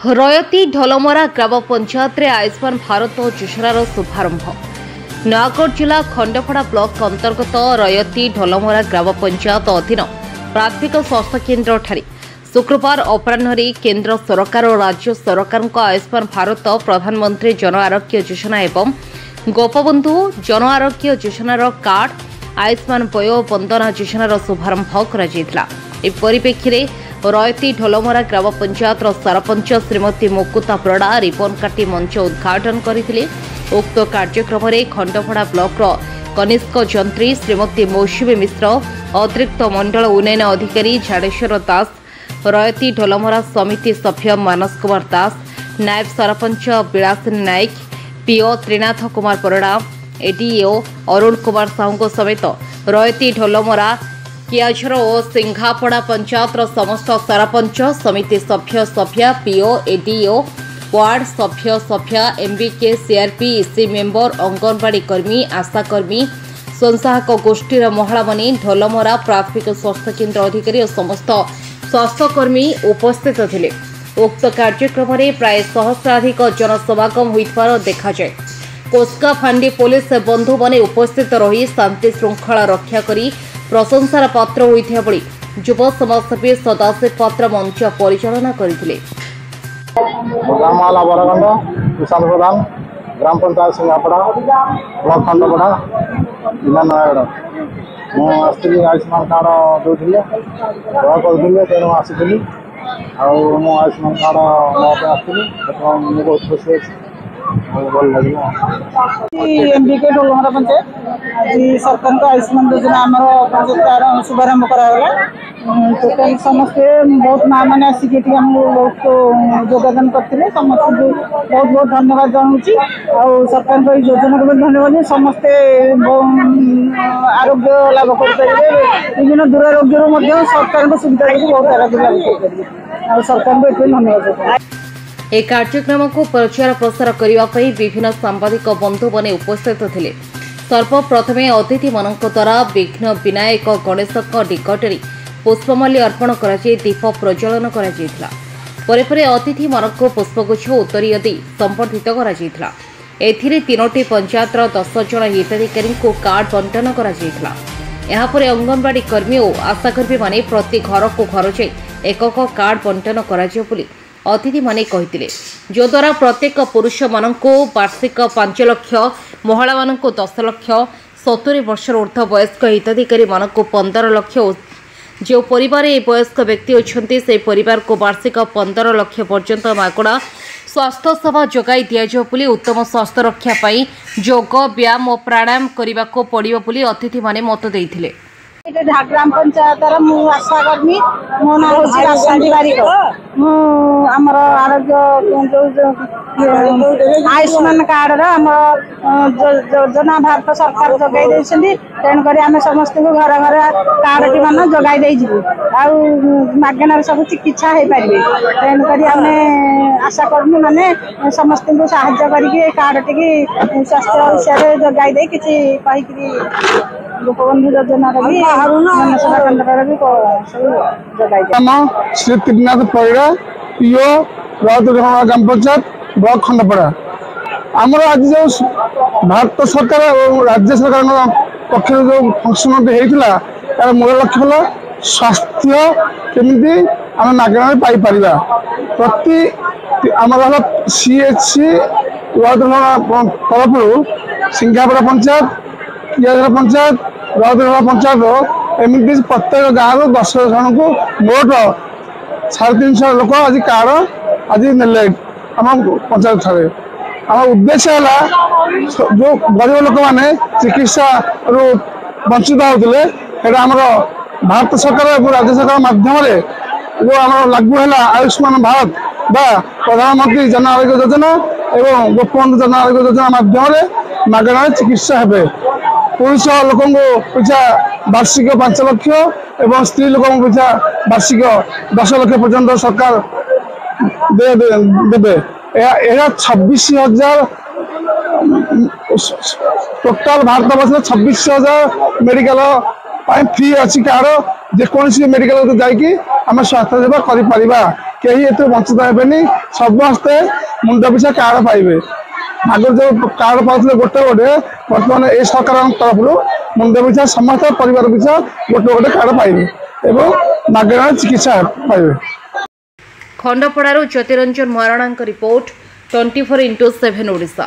रयती ढोलमरा ग्राम पंचायत रे आयुष्मान भारत योजनार शुभारंभ। नयागढ़ जिला खंडपड़ा ब्लॉक अंतर्गत रयती ढोलमरा ग्राम पंचायत अधीन प्राथमिक स्वास्थ्य केन्द्र ठारे शुक्रवार अपराह केन्द्र सरकार और राज्य सरकार आयुष्मान भारत प्रधानमंत्री जन आरोग्य योजना एवं गोपबंधु जन आरोग्य योजनार कार्ड आयुष्मान वयो वंदना योजनार शुभारंभ कर परिप्रेक्षी रयती ढोलमरा ग्राम पंचायत सरपंच श्रीमती मुकुता प्रड़ा रिबन काटी मंच उद्घाटन करथिले। उक्त कार्यक्रम में खंडपड़ा ब्लॉक कनिष्क जंत्री श्रीमती मौसुमी मिश्र, अतिरिक्त मंडल उन्नयन अधिकारी झाड़ेश्वर दास, रयती ढोलमरा समिति सभ्य मानस कुमार दास, नायब सरपंच विलासिनी नायक, पीओ त्रिनाथ कुमार परड़ा, एडीओ अरुण कुमार साहू समेत रयती ढोलमरा कियाझर और सिंघापड़ा पंचायत समस्त सरपंच समिति सभ्य सभ्या पीओ एडीओ वार्ड सभ्य सभ्या एमबीके सीआरपी इसी मेंबर अंगनवाड़ी कर्मी आशाकर्मी स्वयंसहायक गोष्ठीर महिला माने ढोलमरा प्राथमिक स्वास्थ्य केन्द्र अधिकारी और समस्त स्वास्थ्यकर्मी उपस्थित थिले। उक्त कार्यक्रम में प्राय सहस्राधिक जनसमागम होइथिबार देखा जाए। कोस्का फांडी पुलिस बंधु माने उपस्थित रही शांति श्रृंखला रक्षा करी प्रशंसार पात्र होइथिया बळी युव समाजसेवी सदाशिव पात्र मंच परिचालना करथिले। ग्रामाला बरगंड विशाल प्रधान ग्राम पंचायत सिंगापड़ा ब्लॉक खंडपड़ा जिला नयागढ़ मुझे आयुष्मान कार्ड दूसरे करूँ तेणु आसी आयुष्मान कार्ड आसती बहुत खुशी अच्छी भल लगे। एमबीके ढोलमरा पंचायत आज सरकार को आयुष्मान योजना आम पंचायत शुभारंभ कराला। टोटाल समस्ते बहुत माँ मैंने आसिक बहुत योगदान करते समस्त बहुत बहुत धन्यवाद जनाऊँगी। सरकार को योजना को धन्यवाद। समस्ते आरोग्य लाभ करेंगे विभिन्न दुरारोग्य सरकार को सुविधा बहुत आरोग्य लाभ करेंगे सरकार को ये धन्यवाद। ए कार्यक्रम को प्रचार प्रसार करने विभिन्न सांबादिक बंधु मैंने उपस्थित थे। सर्वप्रथम अतिथि मान द्वारा विघ्न विनायक गणेश निकट में पुष्पमाल्य अर्पण कर दीप प्रज्वलन कर अतिथि मान पुष्पगुच्छ उत्तरीय दी संबर्धित कर तीनोटी पंचायत 10 जन हिताधिकारी कार्ड बंटन कर अंगनवाड़ी कर्मी और आशाकर्मी माने प्रति घर को घर जाई एक कार्ड बंटन कर अतिथि माने कहिथिले। जो द्वारा प्रत्येक पुरुष मानको वार्षिक 5 लाख, महिला मानको 10 लाख, 70 वर्ष ऊर्ध्व वयस्क हिताधिकारी मानको 15 लाख, जो परिवार ए वयस्क व्यक्ति अछंती से परिवार को वार्षिक 15 लाख पर्यंत मागणा स्वास्थ्य सेवा जोगाई दियाजो बोली उत्तम स्वास्थ्य रक्षा पाई योग व्यायाम और प्राणायाम करने को पड़िबो बोली अतिथि माने मत देइथिले। ग्राम पंचायत आशाकर्मी मो ना आमर आरोग्य आयुष्मान कार्ड योजना भारत सरकार जगै तेणुक आम समस्त को घर घर कार्ड टी मान जगै आगणार सब चिकित्सा हो पारे तेणुक आम आशाकर्मी मैंने समस्त को साहाय्य करके कार्ड टी स्वास्थ्य विषय जगै किसी गोपबंधु योजना जनसेवा केन्द्र भी श्री त्रिनाथ परिड़ा पीओ ग्राम पंचायत ब्लॉक खंडपड़ा आमर आज जो भारत सरकार और राज्य सरकार पक्ष जो फंक्शन होता तार मूल लक्ष्य हल स्वास्थ्य केमी आम मागणार पाइपर प्रति आमर सीएचसी वार्ड तरफ सिंघापड़ा पंचायत कियाझर पंचायत रौदरा पंचायत एमती प्रत्येक गाँव 10 जन को मोट 350 लोक आज कार्ड आज ने पंचायत ठारे आम उद्देश्य है जो गरीब लोक मैंने चिकित्सा वंचित होते आम भारत सरकार और राज्य सरकार माध्यम जो आम लागू है आयुष्मान भारत बा प्रधानमंत्री जन आरोग्य योजना एवं गोपबंधु जन आरोग्य योजना माध्यम मागणार चिकित्सा हे। पुरुष लोक पिछा वार्षिक 5 लाख एवं स्त्री लोक पिछा वार्षिक 10 लाख पर्यंत सरकार देवे 26,000 टोटाल भारत वर्ष 26,000 मेडिकल फ्री अच्छी कार्ड जेकोसी मेडिकल जाकि आम स्वास्थ्य सेवा कर कहीं एत वंचित हेनी समस्ते मुंड पिछा कार्ड पाइबे आगर जो कार्ड पाते गोटे गोटे बर्तमान ए सरकार तरफ मुंड पिछा समस्त परिवार पिछा गोटे गोटे कार्ड पाइबे एवं मागणा चिकित्सा पाइबे। खंडपड़ारू ज्योतिरंजन महाराणा रिपोर्ट 24x7 ओडिशा।